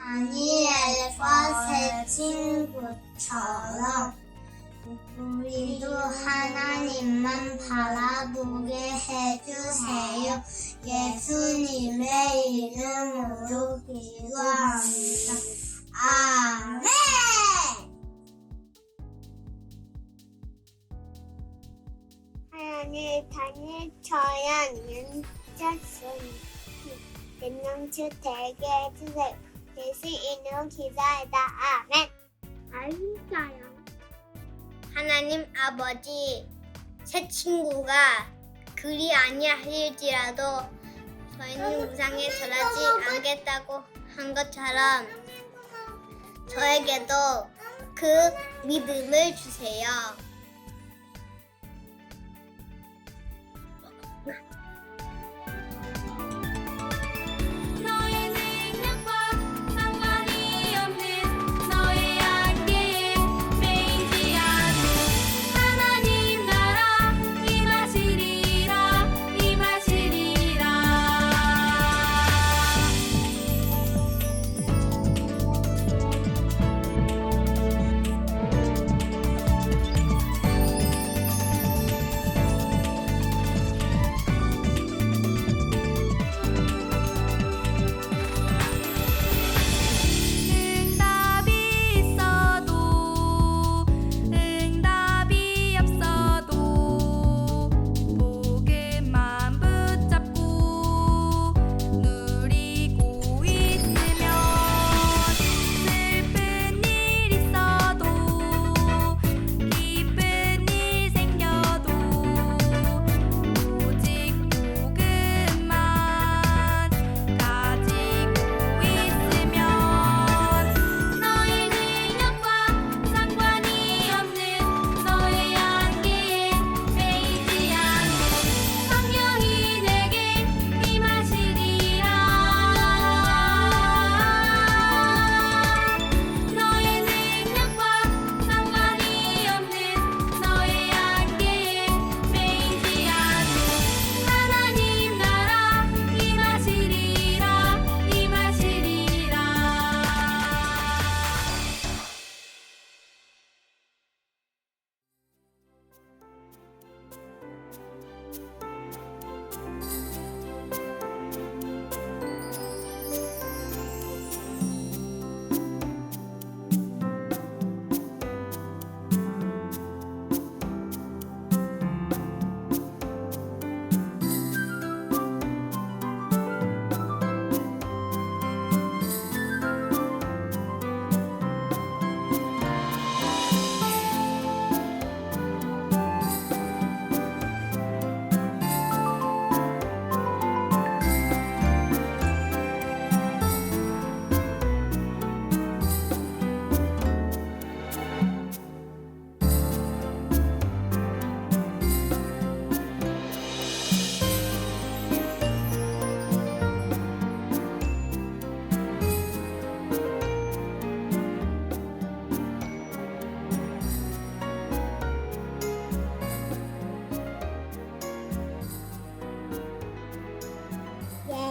다니엘과 새 친구처럼 우리도 하나님만 바라보게 해주세요. 예수님의 이름으로 기도합니다. 아멘! 하나님 다니엘처럼 윤자순 능력치 되게 해주세요. 예수 이름으로 기도하다. 아멘. 알겠어요. 하나님 아버지, 새 친구가 그리 아니하일지라도 저희는 우상에 절하지 않겠다고 한 것처럼 저에게도 그 믿음을 주세요.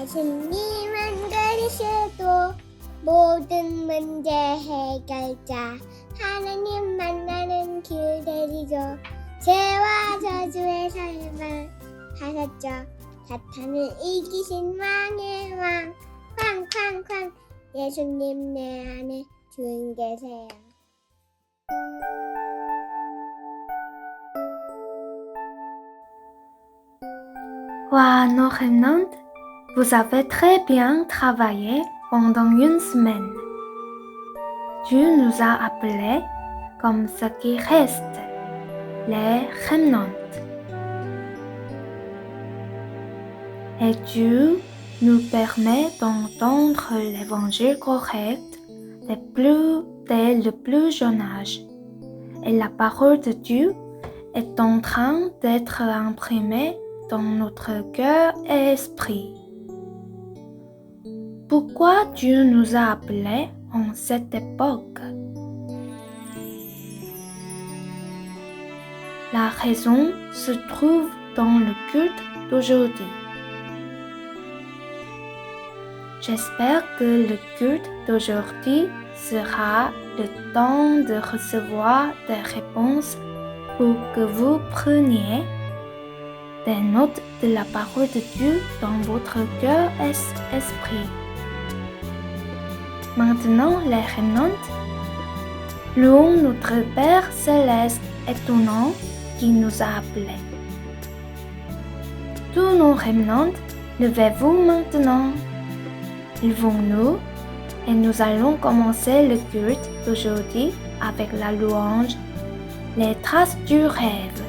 예수님은 그리스도 모든 문제 해결자 하나님 만나는 길 대리죠. 죄와 저주의 삶을 하셨죠. 사탄을 이기신 왕의 왕 쾅쾅쾅 예수님 내 안에 주인 계세요. Wa Norenand, vous avez très bien travaillé pendant une semaine. Dieu nous a appelés comme ce qui reste, les remnants. Et Dieu nous permet d'entendre l'évangile correct dès le plus jeune âge. Et la parole de Dieu est en train d'être imprimée dans notre cœur et esprit. Pourquoi Dieu nous a appelés en cette époque? La raison se trouve dans le culte d'aujourd'hui. J'espère que le culte d'aujourd'hui sera le temps de recevoir des réponses pour que vous preniez des notes de la parole de Dieu dans votre cœur et esprit. Maintenant, les remnants, louons notre Père céleste étonnant qui nous a appelés. Tous nos remnants, levez-vous maintenant. Levons-nous et nous allons commencer le culte d'aujourd'hui avec la louange, les traces du rêve.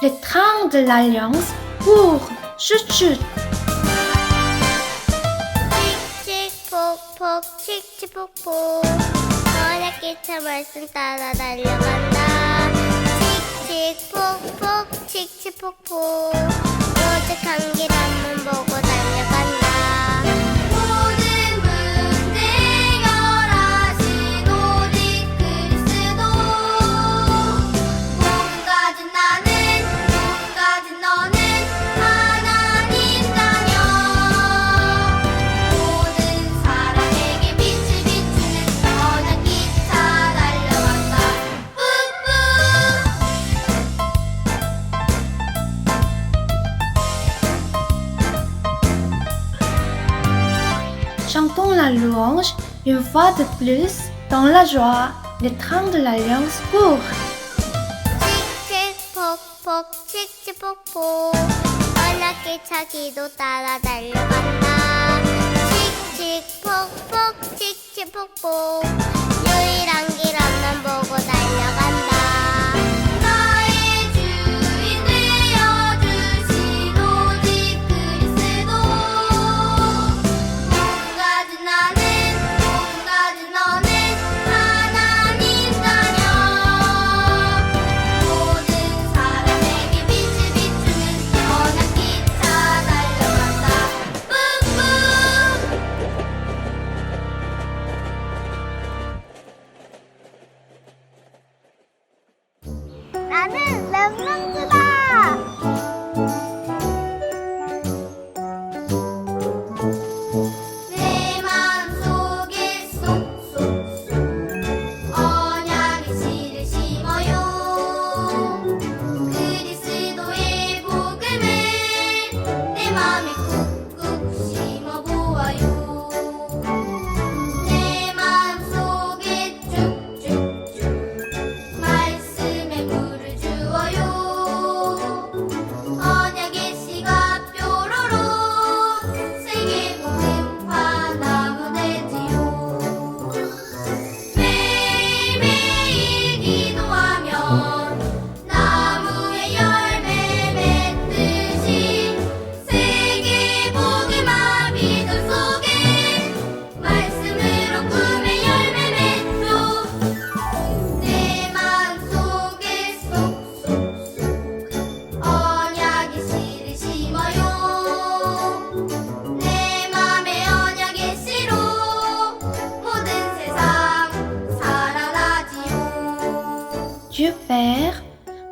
Le train de l'Alliance court, chut chut. 칙칙폭폭 칙칙폭폭 너네끼차 말씀 따라 달려간다. 칙칙폭폭 칙칙폭폭 오직한 길 앞만 보고 달려간다. 모든 문제 해결하신 오직 그리스도 몸 가진 나는 몸 가진 너는 하나님 자녀 모든 사람에게 빛을 비추는 선한 기차 달려간다 Chantons la louange une fois de plus dans la joie. Le train de l'Alliance court. 칙칙폭폭 칙칙폭폭 언약기차 기도 따라 달려간다. 칙칙폭폭 칙칙폭폭 유일한 길 앞만 보고 달려간다. 나의 주인 되어주신 오직 그리스도 몸 가진 나는 몸 가진 너는 하나님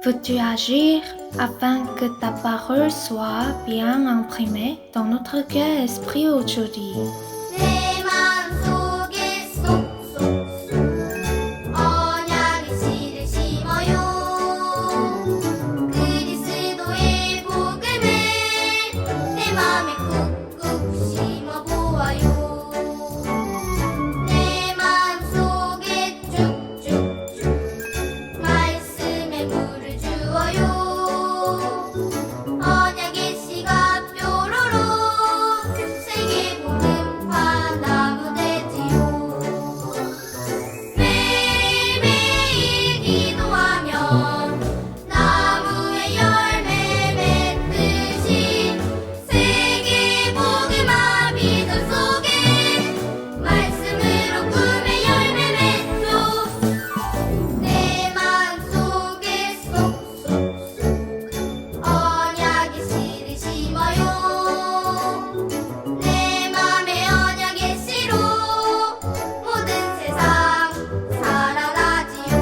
Peux-tu agir afin que ta parole soit bien imprimée dans notre cœur et esprit aujourd'hui? 내 마음속에 쏙쏙쏙 언약의 씨를 심어요. 그리스도의 복음을 내 마음에 꾹꾹 심어보아요. 내 마음속에 쭉쭉쭉 말씀의 물을 주어요. 언약의 씨가 뾰로로 세계 복음화 나무 되지요. 매일매일 기도하면 나무의 열매 맺듯이 세계 복음화 믿음 속에 말씀으로 꿈의 열매 맺죠. 내 마음속에 쏙쏙쏙 언약의 씨를 심어요. 내 맘의 언약의 씨로 모든 세상 살아나지요.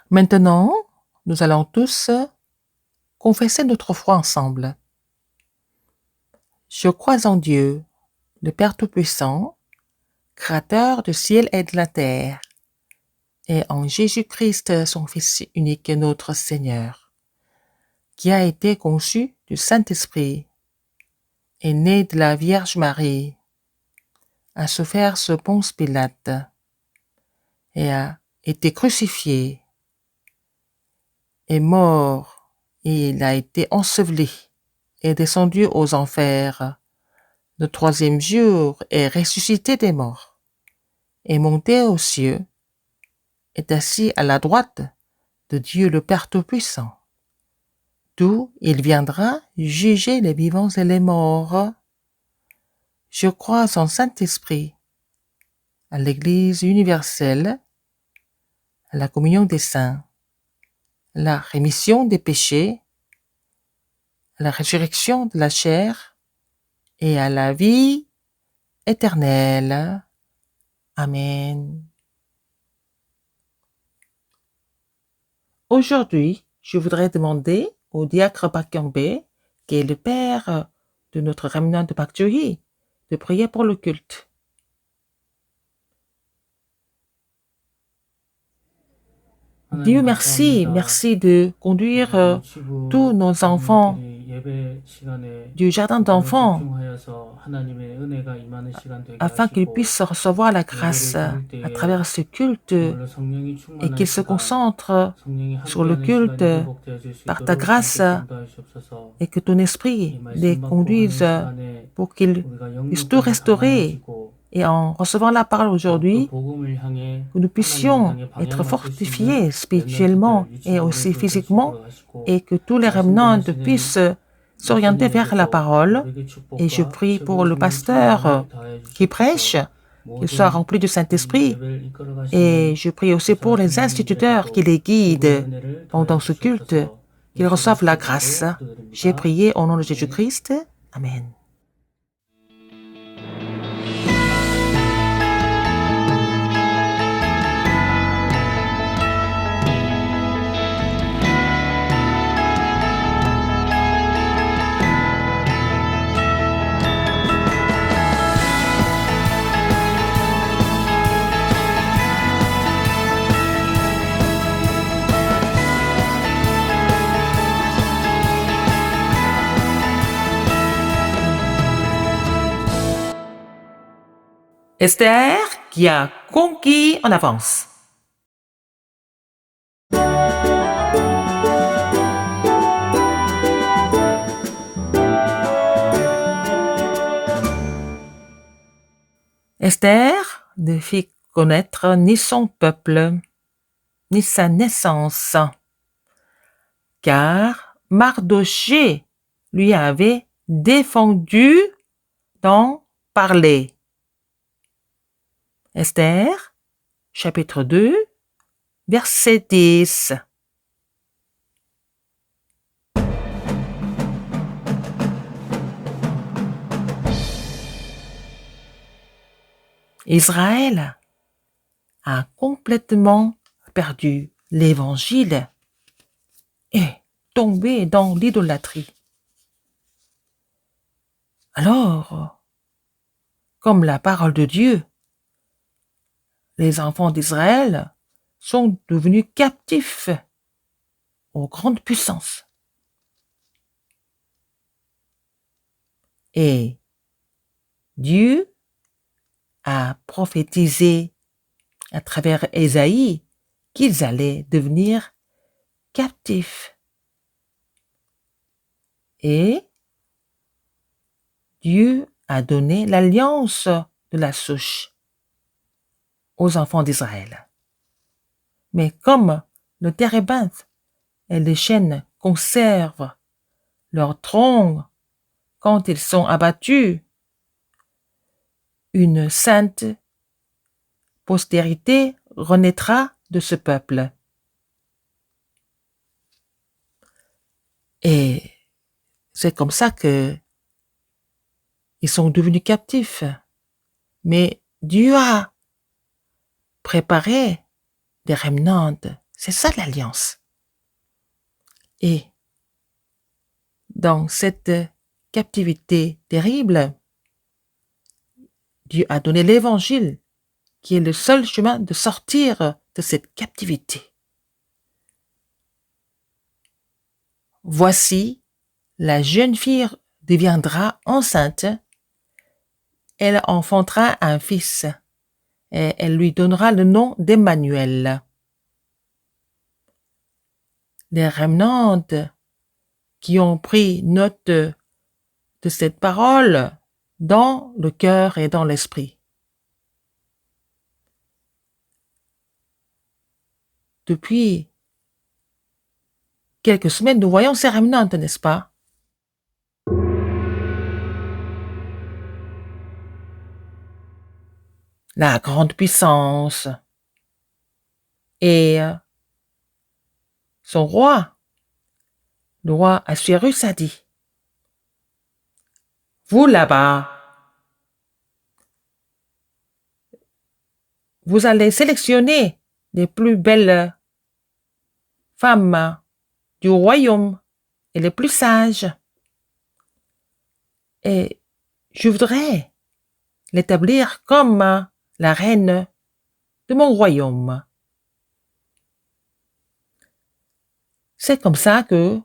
Maintenant, nous allons tous confesser notre foi ensemble. Je crois en Dieu, le Père Tout-Puissant, Créateur du ciel et de la terre, et en Jésus-Christ, son Fils unique, notre Seigneur, qui a été conçu du Saint-Esprit, est né de la Vierge Marie, a souffert sous Ponce Pilate, et a été crucifié, est mort, et il a été enseveli, est descendu aux enfers. Le troisième jour est ressuscité des morts, est monté aux cieux, est assis à la droite de Dieu le Père Tout-Puissant, d'où il viendra juger les vivants et les morts. Je crois en Saint-Esprit, à l'Église universelle, à la communion des saints, à la rémission des péchés, à la résurrection de la chair et à la vie éternelle. Amen. Aujourd'hui, je voudrais demander au diacre Bakyangbe, qui est le père de notre remnant de Bakjohi, de prier pour le culte. Dieu merci, merci de conduire tous nos enfants du jardin d'enfants afin qu'ils puissent recevoir la grâce à travers ce culte et qu'ils se concentrent sur le culte par ta grâce et que ton esprit les conduise pour qu'ils puissent tout restaurer. Et en recevant la parole aujourd'hui, que nous puissions être fortifiés spirituellement et aussi physiquement et que tous les remnants puissent s'orienter vers la parole. Et je prie pour le pasteur qui prêche, qu'il soit rempli du Saint-Esprit. Et je prie aussi pour les instituteurs qui les guident pendant ce culte, qu'ils reçoivent la grâce. J'ai prié au nom de Jésus-Christ. Amen. Esther qui a conquis en avance. Esther ne fit connaître ni son peuple, ni sa naissance, car Mardochée lui avait défendu d'en parler. Esther, chapitre 2, verset 10. Israël a complètement perdu l'évangile et tombé dans l'idolâtrie. Alors, comme la parole de Dieu, les enfants d'Israël sont devenus captifs aux grandes puissances. Et Dieu a prophétisé à travers Ésaïe qu'ils allaient devenir captifs. Et Dieu a donné l'alliance de la souche aux enfants d'Israël. Mais comme le térébinthe et les chênes conservent leur tronc quand ils sont abattus, une sainte postérité renaîtra de ce peuple. Et c'est comme ça que ils sont devenus captifs. Mais Dieu a préparé des remnants. C'est ça l'alliance. Et dans cette captivité terrible, Dieu a donné l'évangile qui est le seul chemin de sortir de cette captivité. Voici, la jeune fille deviendra enceinte, elle enfantera un fils, et elle lui donnera le nom d'Emmanuel. Les remnants qui ont pris note de cette parole dans le cœur et dans l'esprit. Depuis quelques semaines, nous voyons ces remnants, n'est-ce pas? La grande puissance et son roi, le roi Assuérus a dit, vous là-bas, vous allez sélectionner les plus belles femmes du royaume et les plus sages. Et je voudrais l'établir comme la reine de mon royaume. C'est comme ça que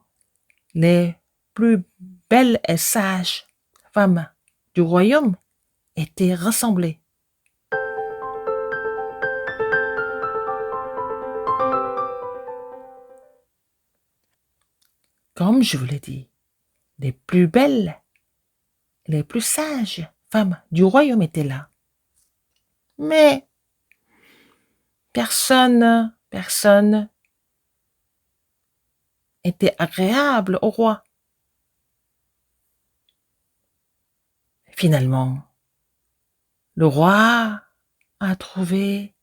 les plus belles et sages femmes du royaume étaient rassemblées. Comme je vous l'ai dit, les plus belles, les plus sages femmes du royaume étaient là. Mais personne était agréable au roi. Finalement, le roi a trouvé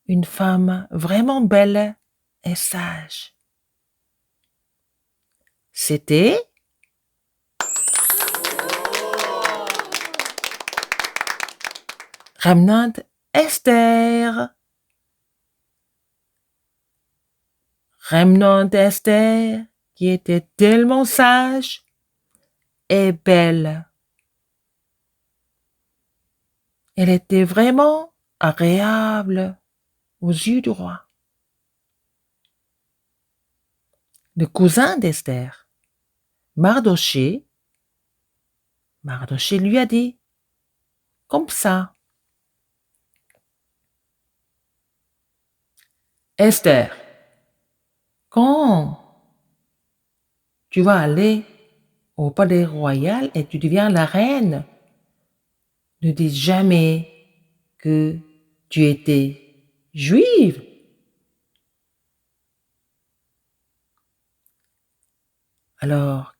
une femme vraiment belle et sage. C'était remnant Esther. Remnant Esther qui était tellement sage et belle. Elle était vraiment agréable aux yeux du roi. Le cousin d'Esther, Mardoché lui a dit, comme ça, Esther, quand tu vas aller au palais royal et tu deviens la reine, ne dis jamais que tu étais juive. Alors,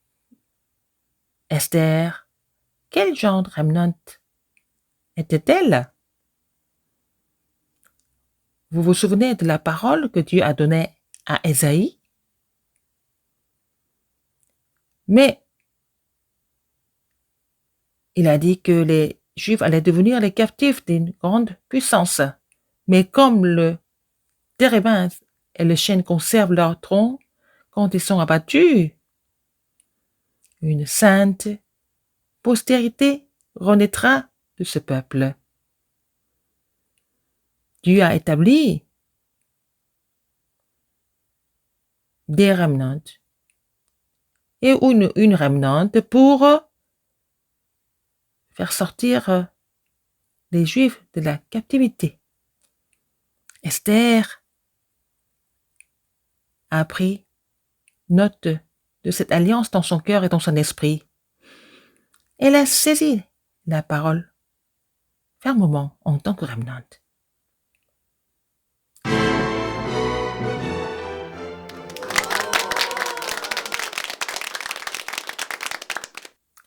Esther, quel genre de remnant était-elle? Vous vous souvenez de la parole que Dieu a donnée à Ésaïe? Mais il a dit que les Juifs allaient devenir les captifs d'une grande puissance. Mais comme le térébinthe et le chêne conservent leur tronc quand ils sont abattus, une sainte postérité renaîtra de ce peuple. Dieu a établi des remnantes et une remnante pour faire sortir les Juifs de la captivité. Esther a pris note de cette alliance dans son cœur et dans son esprit. Elle a saisi la parole fermement en tant que remnante.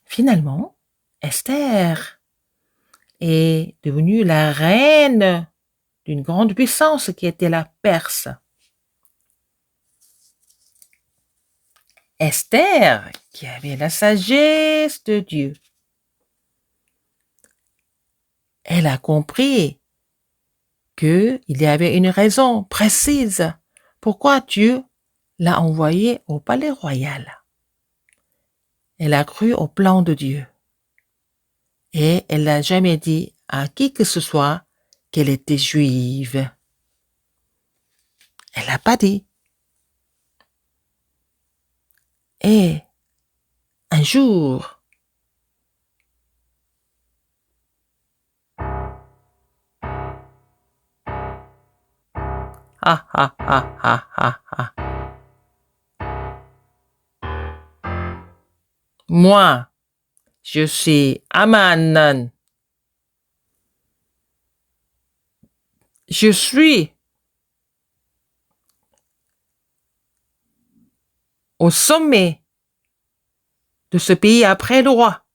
Finalement, Esther est devenue la reine d'une grande puissance qui était la Perse. Esther, qui avait la sagesse de Dieu, elle a compris qu'il y avait une raison précise pourquoi Dieu l'a envoyée au palais royal. Elle a cru au plan de Dieu. Et elle n'a jamais dit à qui que ce soit qu'elle était juive. Elle n'a pas dit. Et un jour, moi, je suis Aman. Je suis au sommet de ce pays après le roi.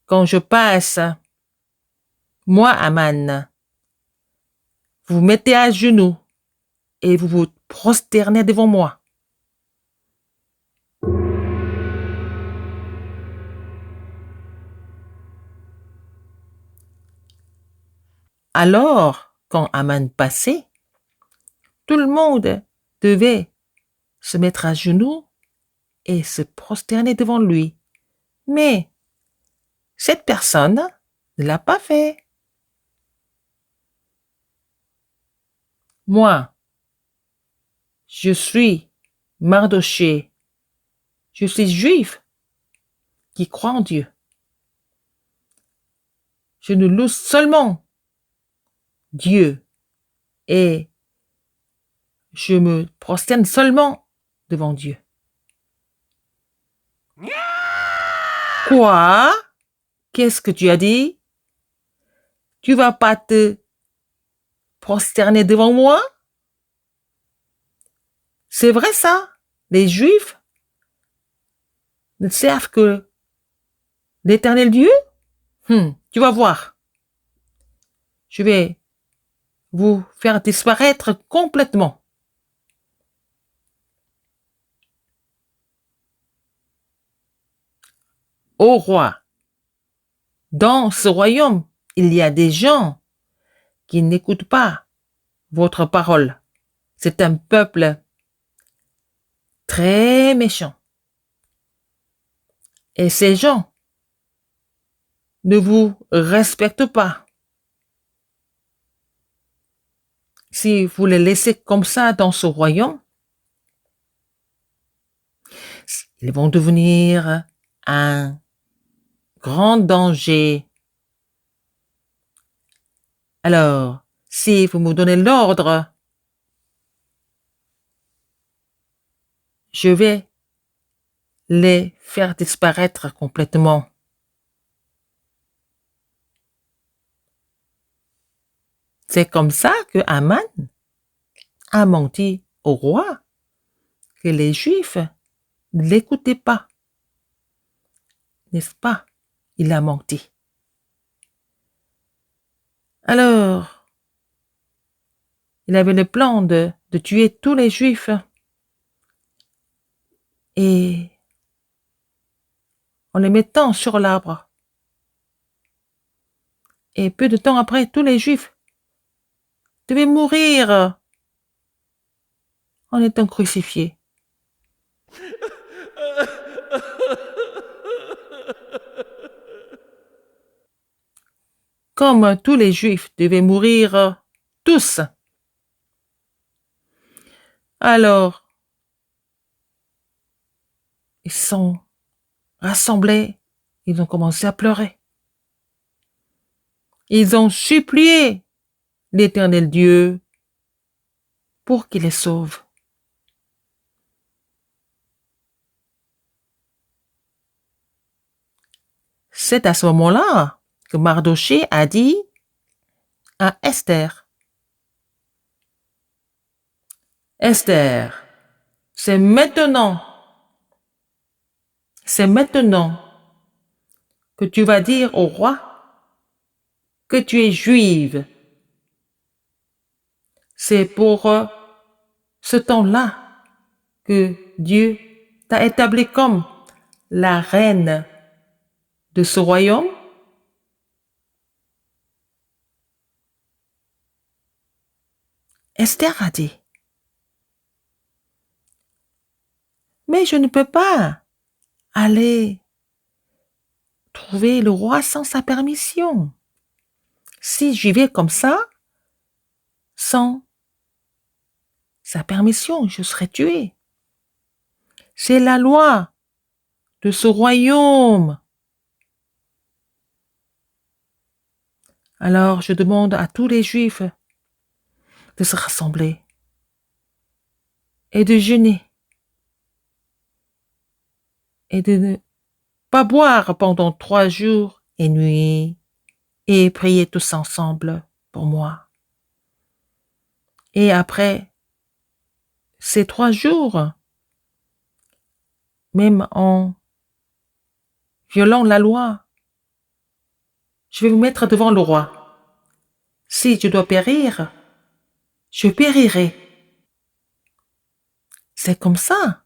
Quand je passe, moi, Aman, vous vous mettez à genoux et vous vous prosternez devant moi. Alors, quand Aman passait, tout le monde devait se mettre à genoux et se prosterner devant lui. Mais cette personne ne l'a pas fait. Moi, je suis Mardoché. Je suis juif qui croit en Dieu. Je ne loue seulement Dieu et je me prosterne seulement devant Dieu. Quoi? Qu'est-ce que tu as dit? Tu vas pas te prosterner devant moi? C'est vrai ça? Les Juifs ne servent que l'Éternel Dieu? Tu vas voir. Je vais vous faire disparaître complètement. Ô roi, dans ce royaume, il y a des gens qui n'écoutent pas votre parole. C'est un peuple très méchant. Et ces gens ne vous respectent pas. Si vous les laissez comme ça dans ce royaume, ils vont devenir un grand danger. Alors, si vous me donnez l'ordre, je vais les faire disparaître complètement. C'est comme ça que Aman a menti au roi que les Juifs ne l'écoutaient pas. N'est-ce pas? Il a menti. Alors, il avait le plan de tuer tous les Juifs. Et en les mettant sur l'arbre. Et peu de temps après, tous les Juifs devaient mourir en étant crucifiés. Comme tous les Juifs devaient mourir tous. Alors, ils sont rassemblés, ils ont commencé à pleurer. Ils ont supplié l'Éternel Dieu pour qu'il les sauve. C'est à ce moment-là que Mardoché a dit à Esther, « Esther, c'est maintenant que tu vas dire au roi que tu es juive. C'est pour ce temps-là que Dieu t'a établi comme la reine de ce royaume. » Esther a dit, « Mais je ne peux pas aller trouver le roi sans sa permission. Si j'y vais comme ça, sans sa permission, je serai tuée. C'est la loi de ce royaume. Alors je demande à tous les Juifs de se rassembler et de jeûner et de ne pas boire pendant 3 jours et nuits et prier tous ensemble pour moi. Et après ces 3 jours, même en violant la loi, je vais vous mettre devant le roi. Si je dois périr, je périrai. C'est comme ça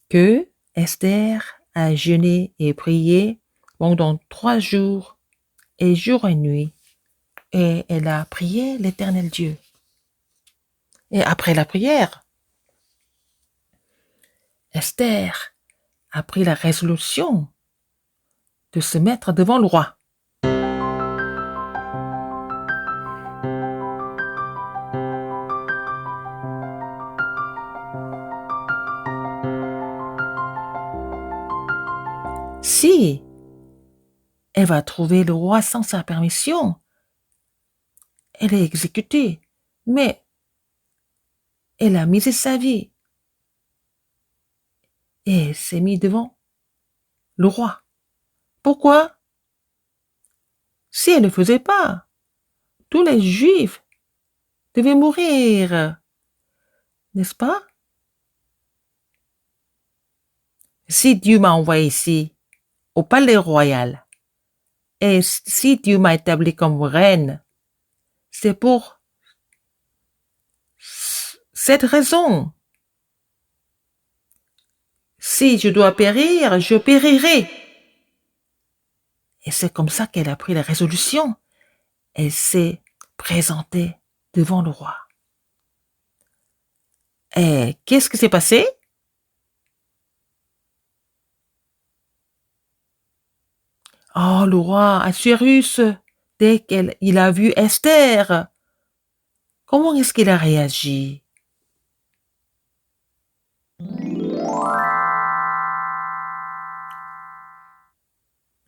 que Esther a jeûné et prié pendant 3 jours et jour et nuit. Et elle a prié l'Éternel Dieu. Et après la prière, Esther a pris la résolution de se mettre devant le roi. Si elle va trouver le roi sans sa permission, elle est exécutée. Mais elle a misé sa vie et elle s'est mise devant le roi. Pourquoi? Si elle ne le faisait pas, tous les Juifs devaient mourir, n'est-ce pas? Si Dieu m'a envoyé ici, au palais royal, et si Dieu m'a établi comme reine, c'est pour cette raison. Si je dois périr, je périrai. Et c'est comme ça qu'elle a pris la résolution. Elle s'est présentée devant le roi. Et qu'est-ce qui s'est passé? Oh, le roi Assuérus, dès qu'il a vu Esther, comment est-ce qu'il a réagi?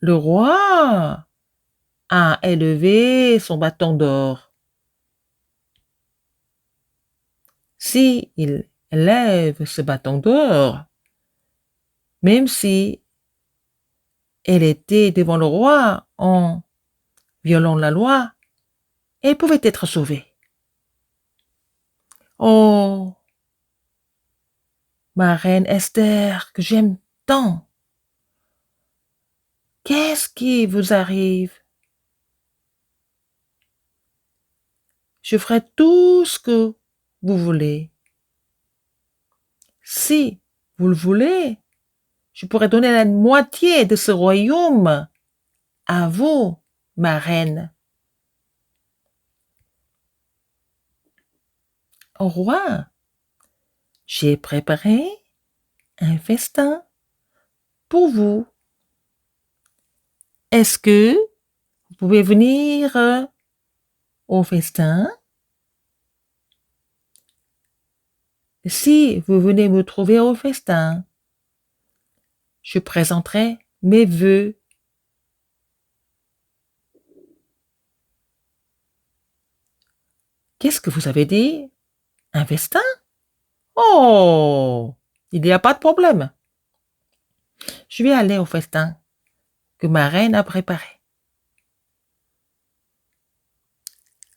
Le roi a élevé son bâton d'or. Si il élève ce bâton d'or, même si elle était devant le roi en violant la loi, elle pouvait être sauvée. Oh, ma reine Esther, que j'aime tant, qu'est-ce qui vous arrive? Je ferai tout ce que vous voulez. Si vous le voulez, je pourrais donner la moitié de ce royaume à vous, ma reine. Au roi, j'ai préparé un festin pour vous. Est-ce que vous pouvez venir au festin? Si vous venez me trouver au festin, je présenterai mes vœux. Qu'est-ce que vous avez dit? Un festin? Oh, il n'y a pas de problème. Je vais aller au festin que ma reine a préparé.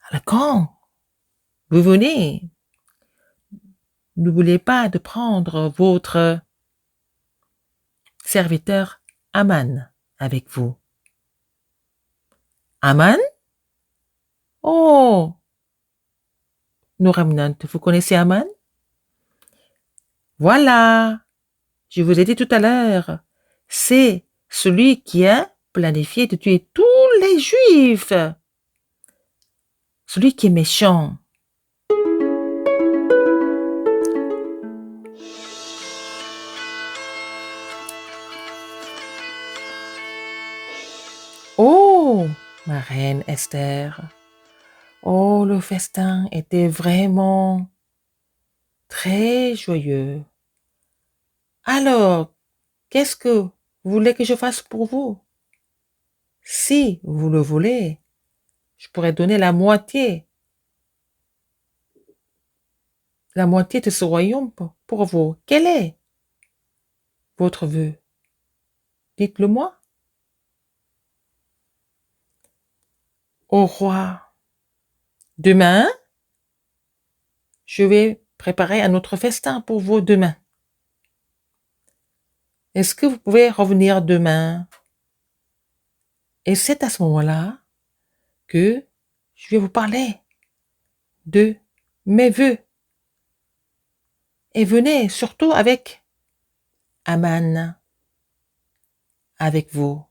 Alors quand vous venez, n'oubliez pas de prendre votre serviteur Aman avec vous. Aman? Oh, Nouremnant, vous connaissez Aman? Voilà, je vous ai dit tout à l'heure, c'est celui qui a planifié de tuer tous les Juifs. Celui qui est méchant. Oh, ma reine Esther. Oh, le festin était vraiment très joyeux. Alors, qu'est-ce que vous voulez que je fasse pour vous? Si vous le voulez, je pourrais donner la moitié de ce royaume pour vous. Quel est votre vœu? Dites-le moi. Au roi, demain, je vais préparer un autre festin pour vous demain. Est-ce que vous pouvez revenir demain? Et c'est à ce moment-là que je vais vous parler de mes vœux. Et venez surtout avec Aman, avec vous.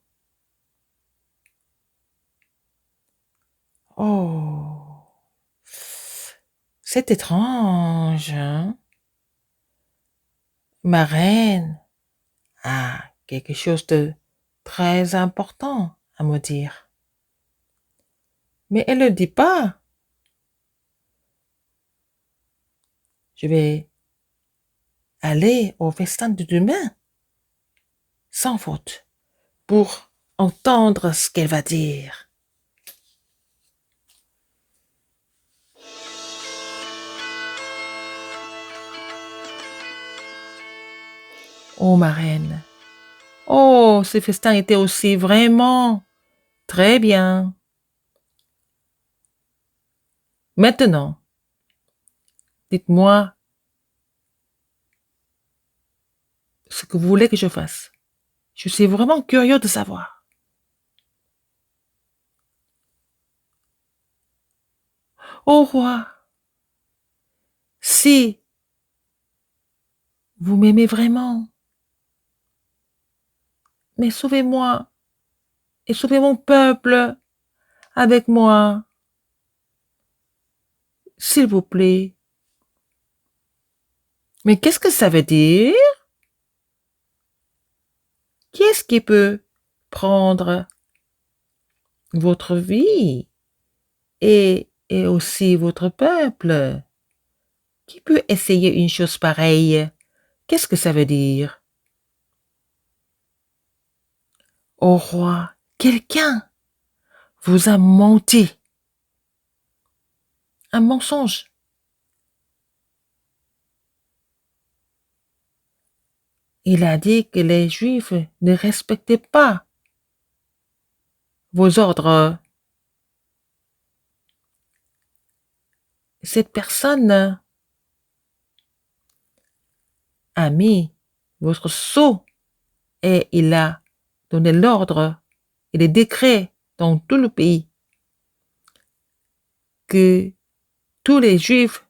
Oh, c'est étrange, hein? Ma reine a quelque chose de très important à me dire. Mais elle ne le dit pas. Je vais aller au festin de demain, sans faute, pour entendre ce qu'elle va dire. Oh, ma reine. Oh, ce festin était aussi vraiment très bien. Maintenant, dites-moi ce que vous voulez que je fasse. Je suis vraiment curieux de savoir. Ô roi, si vous m'aimez vraiment, mais sauvez-moi et sauvez mon peuple avec moi, s'il vous plaît. Mais qu'est-ce que ça veut dire? Qui est-ce qui peut prendre votre vie et aussi votre peuple? Qui peut essayer une chose pareille? Qu'est-ce que ça veut dire? Ô roi, quelqu'un vous a menti. Un mensonge. Il a dit que les Juifs ne respectaient pas vos ordres. Cette personne a mis votre sceau et il a donné l'ordre et les décrets dans tout le pays que tous les Juifs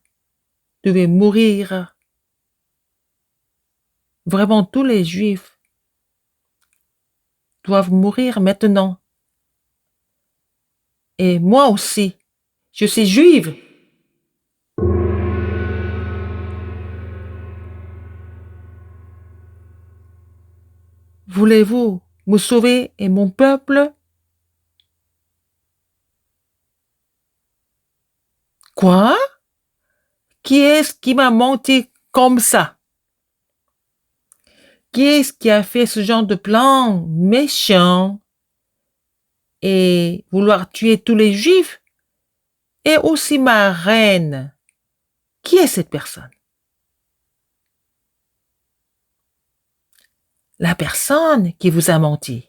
devaient mourir. Vraiment tous les Juifs doivent mourir maintenant. Et moi aussi, je suis juive. Voulez-vous me sauver et mon peuple? Quoi? Qui est-ce qui m'a menti comme ça? Qui est-ce qui a fait ce genre de plan méchant et vouloir tuer tous les juifs et aussi ma reine? Qui est cette personne? La personne qui vous a menti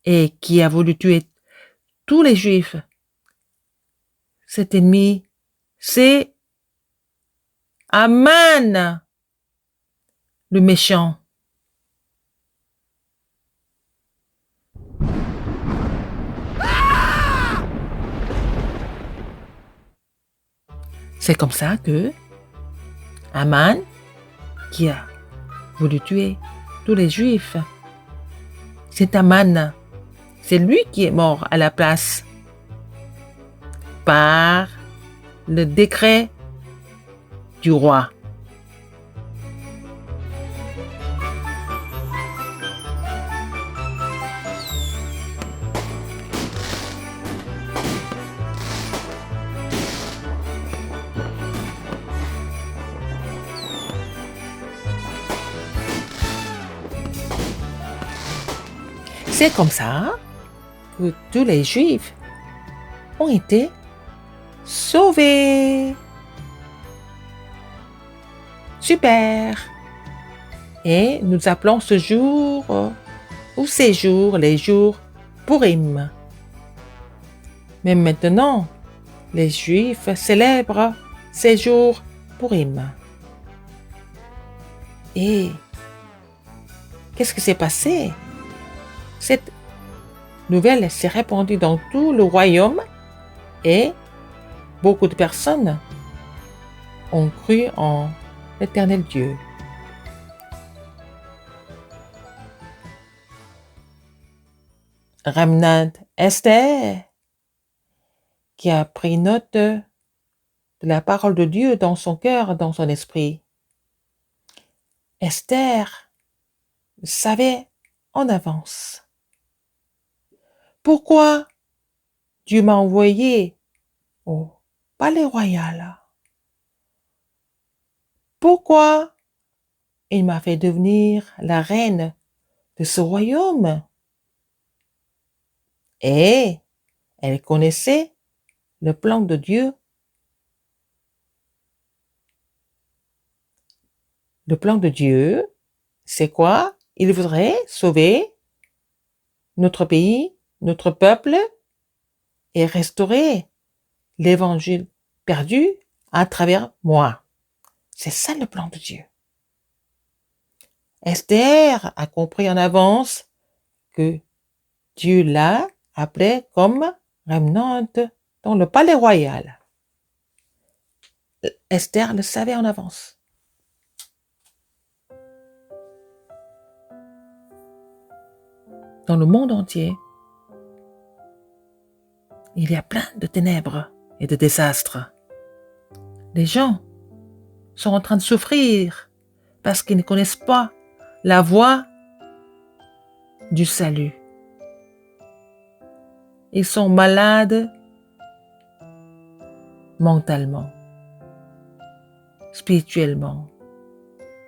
et qui a voulu tuer tous les juifs. Cet ennemi, c'est Aman, le méchant. C'est comme ça que Aman, qui a voulu tuer tous les juifs, c'est Aman. C'est lui qui est mort à la place par le décret du roi. C'est comme ça que tous les Juifs ont été sauvés. Super! Et nous appelons ce jour ou ces jours les jours Purim. Mais maintenant, les Juifs célèbrent ces jours Purim. Et qu'est-ce qui s'est passé? Cette nouvelle s'est répandue dans tout le royaume et beaucoup de personnes ont cru en l'Éternel Dieu. Remnant Esther, qui a pris note de la parole de Dieu dans son cœur, dans son esprit. Esther savait en avance. Pourquoi Dieu m'a envoyé au palais royal? Pourquoi il m'a fait devenir la reine de ce royaume? Et elle connaissait le plan de Dieu. Le plan de Dieu, c'est quoi? Il voudrait sauver notre pays, notre peuple, et restaurer l'évangile perdu à travers moi. C'est ça le plan de Dieu. Esther a compris en avance que Dieu l'a appelée comme remnante dans le palais royal. Esther le savait en avance. Dans le monde entier, il y a plein de ténèbres et de désastres. Les gens sont en train de souffrir parce qu'ils ne connaissent pas la voie du salut. Ils sont malades mentalement, spirituellement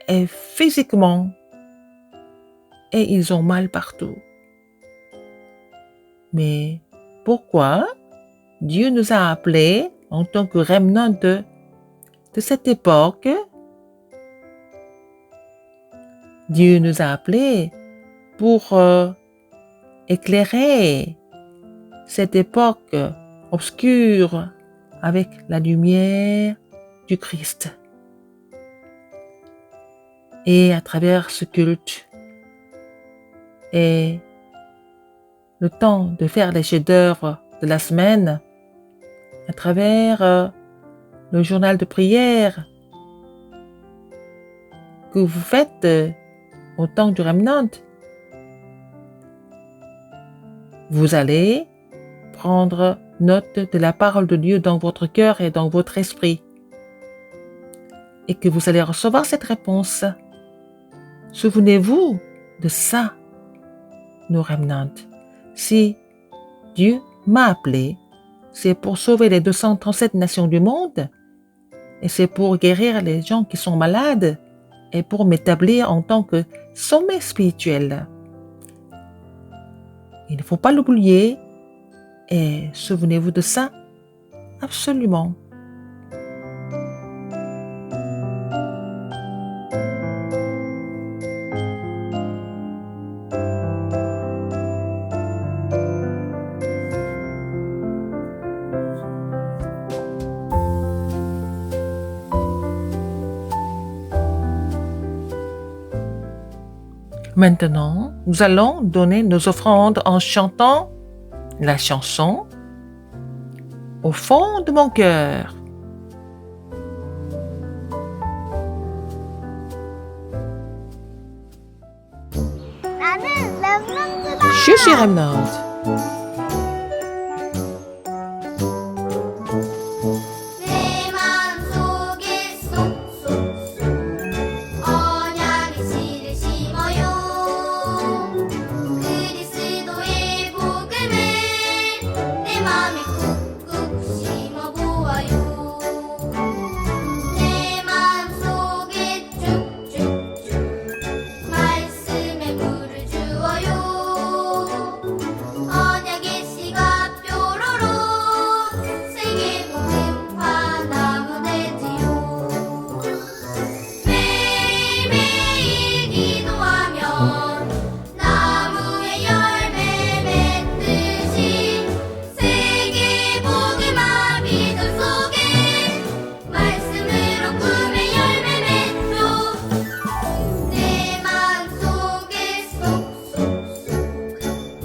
et physiquement, et ils ont mal partout. Mais pourquoi Dieu nous a appelés en tant que remnant de cette époque? Dieu nous a appelés pour éclairer cette époque obscure avec la lumière du Christ. Et à travers ce culte et le temps de faire les chefs-d'œuvre de la semaine, à travers le journal de prière que vous faites au temps du remnant, vous allez prendre note de la parole de Dieu dans votre cœur et dans votre esprit. Et que vous allez recevoir cette réponse. Souvenez-vous de ça, nos remnants. Si Dieu m'a appelé, c'est pour sauver les 237 nations du monde, et c'est pour guérir les gens qui sont malades, et pour m'établir en tant que sommet spirituel. Il ne faut pas l'oublier, et souvenez-vous de ça, absolument. Maintenant, nous allons donner nos offrandes en chantant la chanson au fond de mon cœur. 나는 랩런트다. Je suis remnant. 내 마음속에 쏙쏙쏙 언약의 씨를 심어요. 그리스도의 복음을 내 마음에 꾹꾹 심어보아요. 내 마음속에 쭉쭉쭉 말씀의 물을 주어요. 언약의 씨가 뾰로로 세계복음화 나무 되지요. 매일매일 기도하면 나무의 열매 맺듯이 세계복음화 믿음 속에 말씀으로 꿈의 열매 맺죠. 내 마음속에 쏙쏙쏙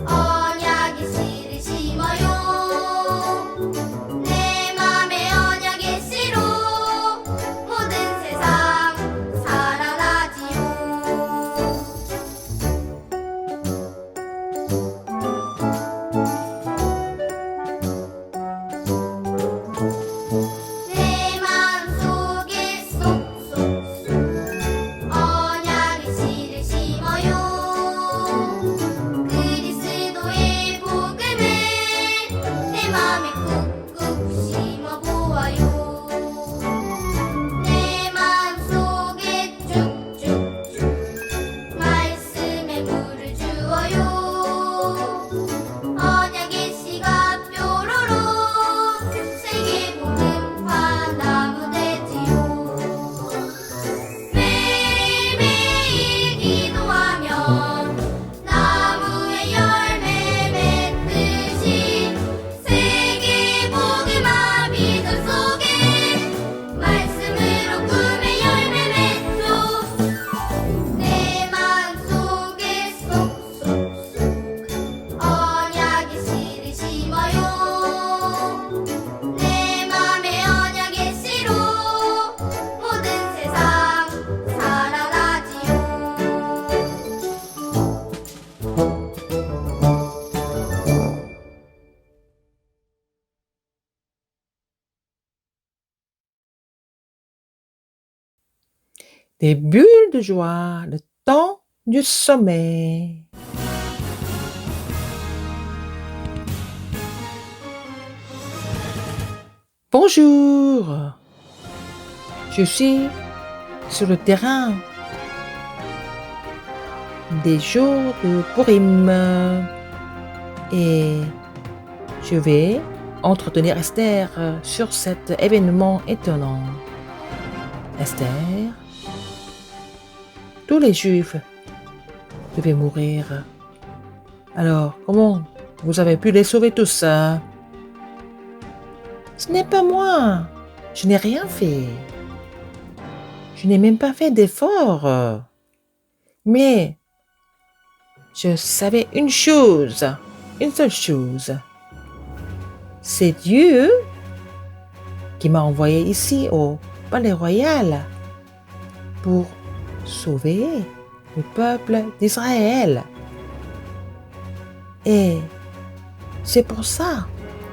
언약의 씨를 심어요. 내 맘에 언약의 씨로 모든 세상 살아나지요. 내 마음속에 쏙쏙쏙 언약의 씨를 심어요. 그리스도의 복음을 내 마음에 꾹꾹 심어보아요. 내 마음속에 쭉쭉쭉 말씀의 물을 주어요. 언약의 씨가 뾰로로 세계복음화 나무 되지요. 매일매일 기도하면 나무의 열매 맺듯이 세계복음화 믿음 속에 말씀으로 꿈의 열매 맺죠. 내 마음속에 쏙쏙쏙 언약의 씨를 심어요. 내 맘에 언약의 씨로 모든 세상 살아나지요. Des bulles de joie, le temps du sommeil. Bonjour, je suis sur le terrain des jours de Purim et je vais entretenir Esther sur cet événement étonnant. Esther, tous les Juifs devaient mourir. Alors, comment vous avez pu les sauver tous? Ce n'est pas moi. Je n'ai rien fait. Je n'ai même pas fait d'effort. Mais je savais une chose, une seule chose. C'est Dieu qui m'a envoyé ici au Palais Royal pour sauver le peuple d'Israël. Et C'est pour ça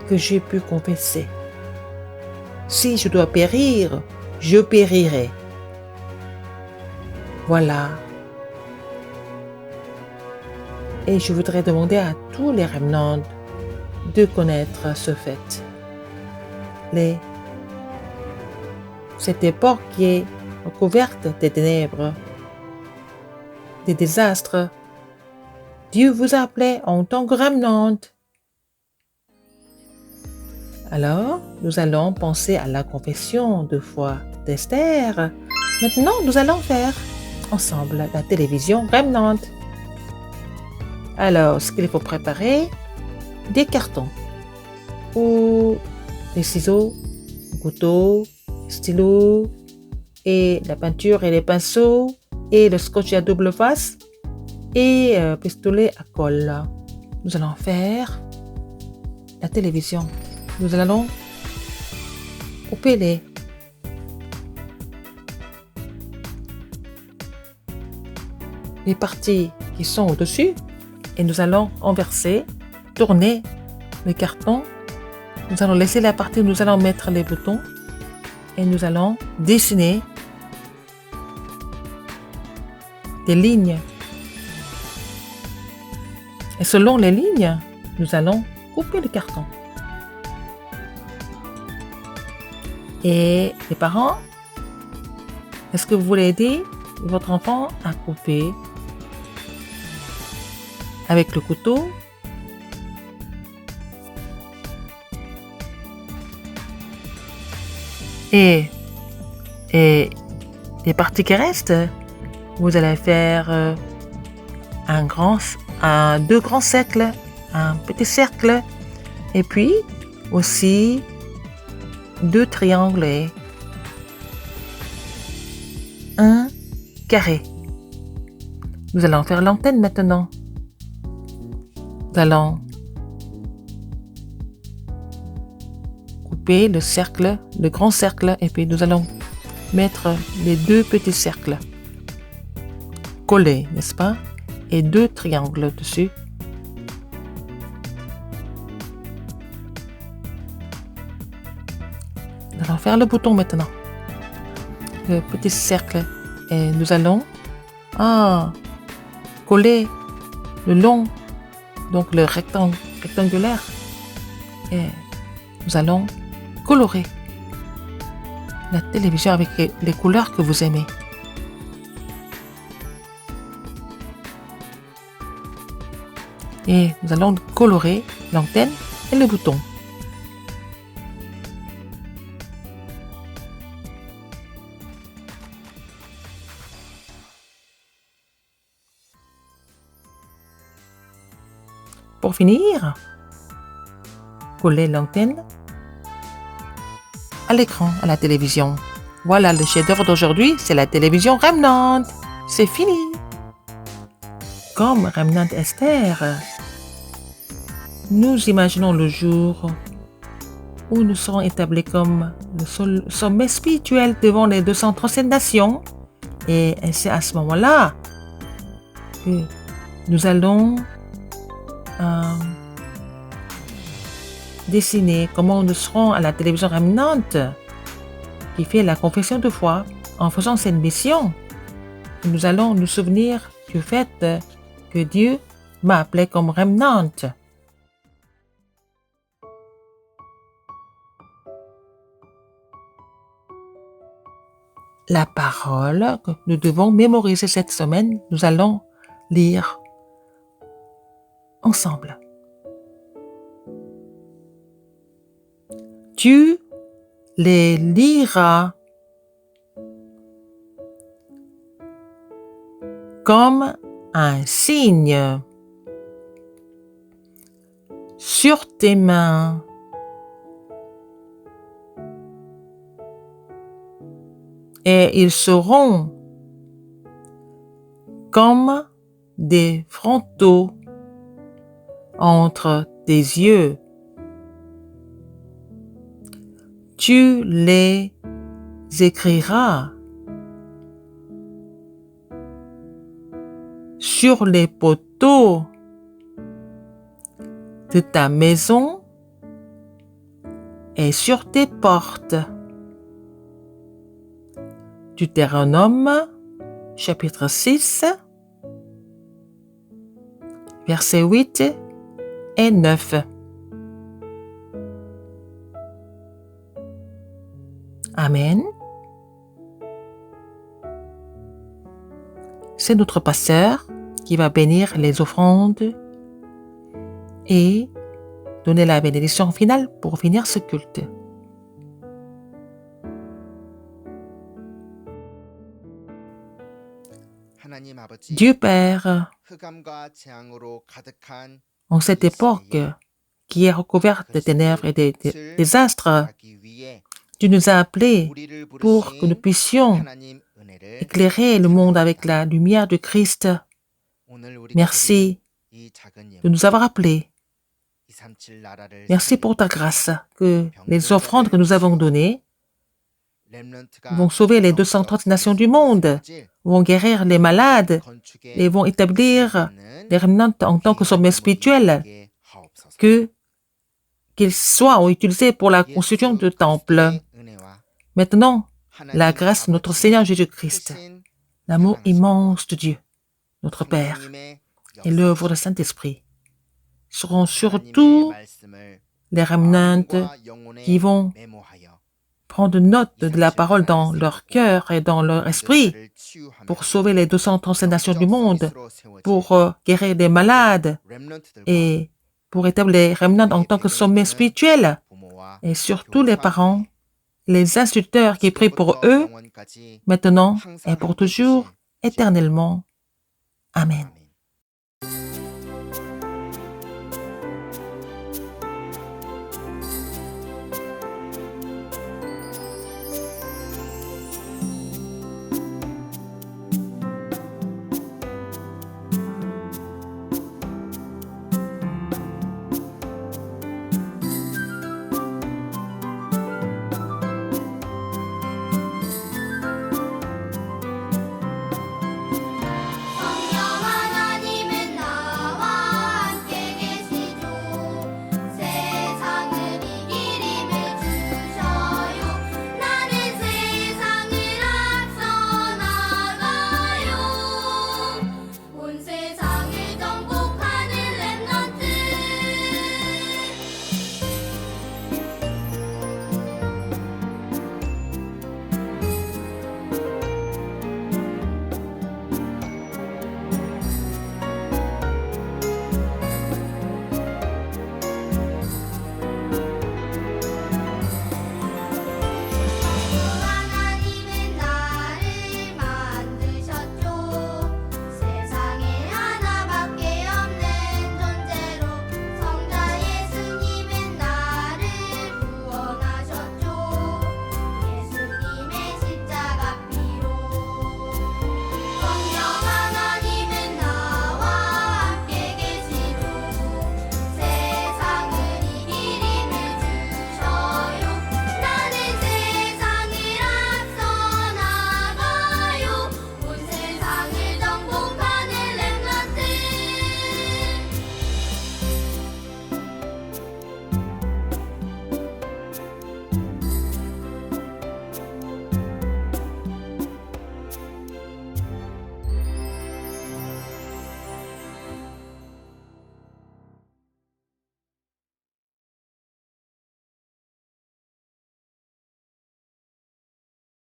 que j'ai pu confesser. Si je dois périr, je périrai. Voilà. Et je voudrais demander à tous les remnants de connaître ce fait. Cette époque qui est recouverte des ténèbres, des désastres, Dieu vous a appelé en tant que remnant. Alors, nous allons penser à la confession de foi d'Esther. Maintenant, nous allons faire ensemble la télévision remnant. Alors, ce qu'il faut préparer, des cartons ou des ciseaux, un couteau, un stylo et la peinture et les pinceaux et le scotch à double face et pistolet à colle. Nous allons faire la télévision. Nous allons couper les parties qui sont au-dessus et nous allons renverser, tourner le carton. Nous allons laisser la partie où nous allons mettre les boutons et nous allons dessiner des lignes. Et selon les lignes, nous allons couper le carton. Et les parents, est-ce que vous voulez aider votre enfant à couper avec le couteau? Et les parties qui restent, vous allez faire deux grands cercles, un petit cercle, et puis aussi 2 triangles et un carré. Nous allons faire l'antenne maintenant. Nous allons couper le cercle, le grand cercle, et puis nous allons mettre les 2 petits cercles collés, n'est-ce pas? Et 2 triangles dessus. Nous allons faire le bouton maintenant. Le petit cercle. Et nous allons coller le long, donc le rectangulaire. Et nous allons colorer la télévision avec les couleurs que vous aimez. Et nous allons colorer l'antenne et le bouton. Pour finir, coller l'antenne à l'écran, à la télévision. Voilà, le chef-d'œuvre d'aujourd'hui, c'est la télévision Remnant. C'est fini. Comme Remnant Esther, nous imaginons le jour où nous serons établis comme le sommet spirituel devant les 237 nations. Et c'est à ce moment-là que nous allons dessiner comment nous serons à la télévision Remnant qui fait la confession de foi. En faisant cette mission, nous allons nous souvenir du fait que Dieu m'a appelé comme Remnant. La parole que nous devons mémoriser cette semaine, nous allons lire ensemble. Tu les liras comme un signe sur tes mains. Et ils seront comme des frontaux entre tes yeux. Tu les écriras sur les poteaux de ta maison et sur tes portes. Deutéronome, chapitre 6, versets 8 et 9. Amen. C'est notre pasteur qui va bénir les offrandes et donner la bénédiction finale pour finir ce culte. Dieu Père, en cette époque qui est recouverte de ténèbres et de désastres, tu nous as appelés pour que nous puissions éclairer le monde avec la lumière de Christ. Merci de nous avoir appelés. Merci pour ta grâce, que les offrandes que nous avons données vont sauver les 230 nations du monde, vont guérir les malades et vont établir les remnants en tant que sommet spirituel, qu'ils soient utilisés pour la construction du temple. Maintenant, la grâce de notre Seigneur Jésus-Christ, l'amour immense de Dieu, notre Père, et l'œuvre du Saint-Esprit seront surtout les remnants qui vont prendre note de la parole dans leur cœur et dans leur esprit pour sauver les 235 nations du monde, pour guérir des malades et pour établir les remnants en tant que sommet spirituel. Et surtout les parents, les instituteurs qui prient pour eux, maintenant et pour toujours, éternellement. Amen.